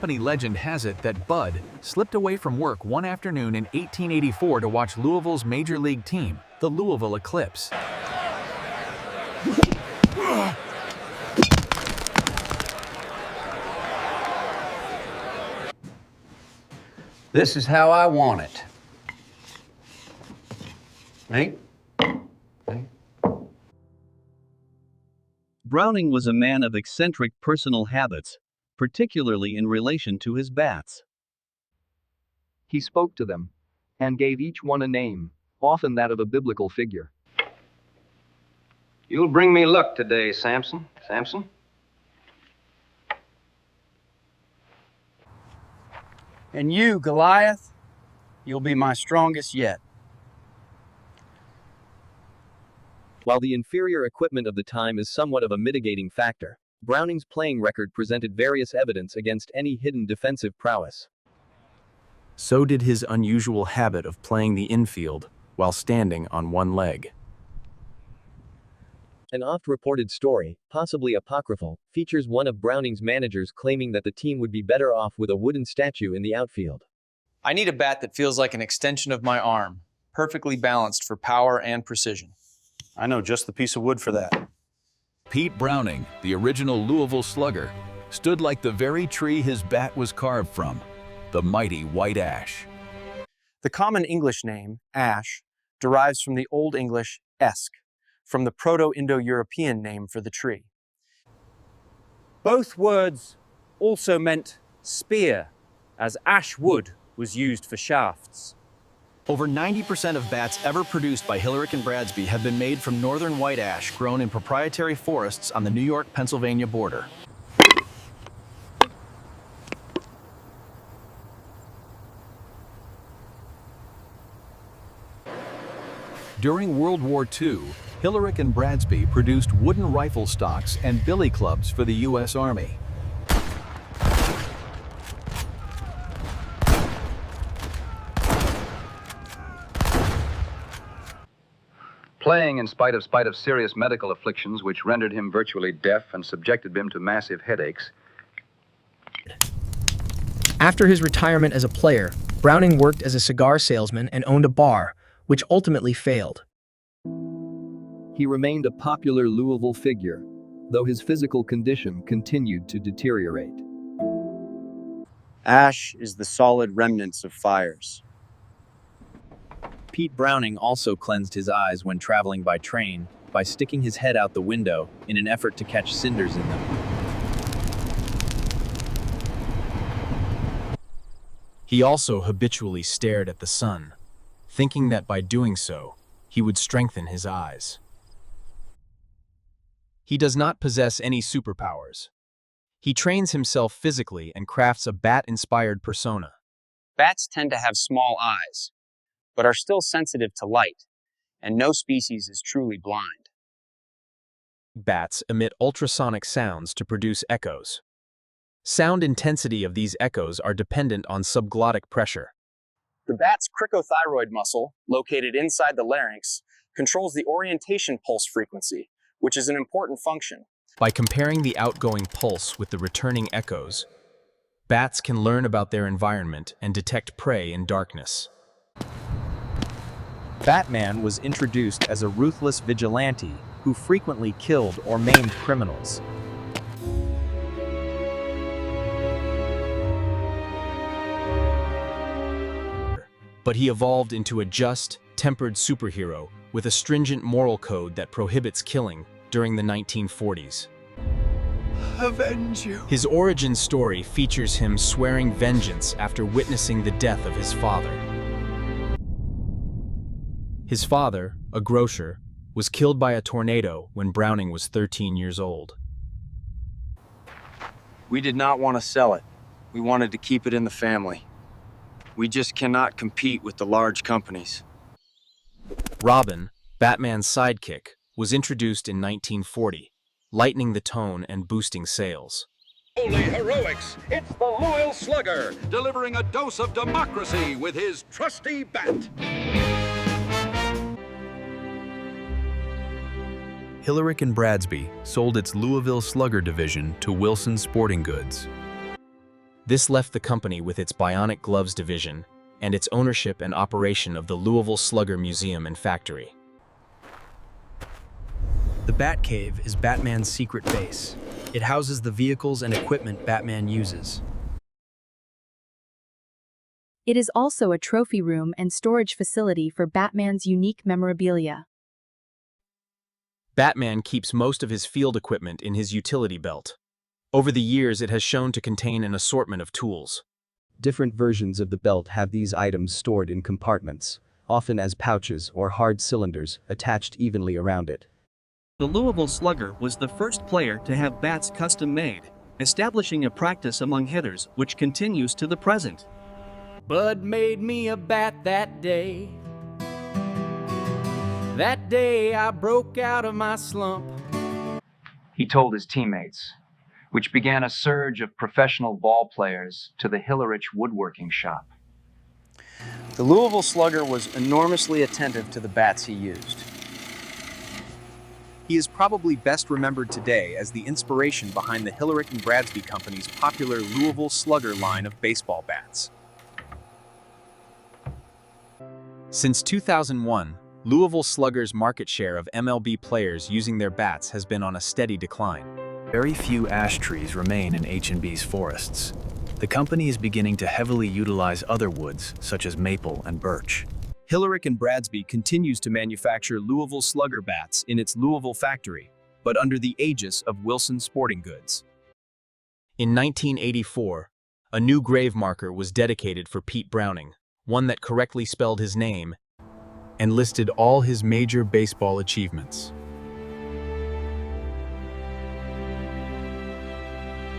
company legend has it that Bud slipped away from work one afternoon in 1884 to watch Louisville's major league team, the Louisville Eclipse. This is how I want it. Nate? Browning was a man of eccentric personal habits, particularly in relation to his bats. He spoke to them and gave each one a name, often that of a biblical figure. You'll bring me luck today, Samson. Samson? And you, Goliath, you'll be my strongest yet. While the inferior equipment of the time is somewhat of a mitigating factor, Browning's playing record presented various evidence against any hidden defensive prowess. So did his unusual habit of playing the infield while standing on one leg. An oft-reported story, possibly apocryphal, features one of Browning's managers claiming that the team would be better off with a wooden statue in the outfield. I need a bat that feels like an extension of my arm, perfectly balanced for power and precision. I know just the piece of wood for that. Pete Browning, the original Louisville slugger, stood like the very tree his bat was carved from, the mighty white ash. The common English name, ash, derives from the Old English esk, from the Proto-Indo-European name for the tree. Both words also meant spear, as ash wood was used for shafts. Over 90% of bats ever produced by Hillerich and Bradsby have been made from northern white ash grown in proprietary forests on the New York-Pennsylvania border. During World War II, Hillerich and Bradsby produced wooden rifle stocks and billy clubs for the U.S. Army. Playing in spite of serious medical afflictions which rendered him virtually deaf and subjected him to massive headaches. After his retirement as a player, Browning worked as a cigar salesman and owned a bar, which ultimately failed. He remained a popular Louisville figure, though his physical condition continued to deteriorate. Ash is the solid remnants of fires. Pete Browning also cleansed his eyes when traveling by train by sticking his head out the window in an effort to catch cinders in them. He also habitually stared at the sun, thinking that by doing so, he would strengthen his eyes. He does not possess any superpowers. He trains himself physically and crafts a bat-inspired persona. Bats tend to have small eyes, but are still sensitive to light, and no species is truly blind. Bats emit ultrasonic sounds to produce echoes. Sound intensity of these echoes are dependent on subglottic pressure. The bat's cricothyroid muscle, located inside the larynx, controls the orientation pulse frequency, which is an important function. By comparing the outgoing pulse with the returning echoes, bats can learn about their environment and detect prey in darkness. Batman was introduced as a ruthless vigilante who frequently killed or maimed criminals. But he evolved into a just, tempered superhero with a stringent moral code that prohibits killing during the 1940s. Avenge you. His origin story features him swearing vengeance after witnessing the death of his father. His father, a grocer, was killed by a tornado when Browning was 13 years old. We did not want to sell it. We wanted to keep it in the family. We just cannot compete with the large companies. Robin, Batman's sidekick, was introduced in 1940, lightening the tone and boosting sales. Holy heroics! It's the loyal slugger, delivering a dose of democracy with his trusty bat. Hillerich and Bradsby sold its Louisville Slugger division to Wilson Sporting Goods. This left the company with its Bionic Gloves division and its ownership and operation of the Louisville Slugger Museum and Factory. The Batcave is Batman's secret base. It houses the vehicles and equipment Batman uses. It is also a trophy room and storage facility for Batman's unique memorabilia. Batman keeps most of his field equipment in his utility belt. Over the years, it has shown to contain an assortment of tools. Different versions of the belt have these items stored in compartments, often as pouches or hard cylinders attached evenly around it. The Louisville Slugger was the first player to have bats custom-made, establishing a practice among hitters which continues to the present. Bud made me a bat that day. That day I broke out of my slump. He told his teammates, which began a surge of professional ball players to the Hillerich woodworking shop. The Louisville Slugger was enormously attentive to the bats he used. He is probably best remembered today as the inspiration behind the Hillerich and Bradsby Company's popular Louisville Slugger line of baseball bats. Since 2001, Louisville Slugger's market share of MLB players using their bats has been on a steady decline. Very few ash trees remain in H&B's forests. The company is beginning to heavily utilize other woods, such as maple and birch. Hillerich and Bradsby continues to manufacture Louisville Slugger bats in its Louisville factory, but under the aegis of Wilson Sporting Goods. In 1984, a new grave marker was dedicated for Pete Browning, one that correctly spelled his name and listed all his major baseball achievements.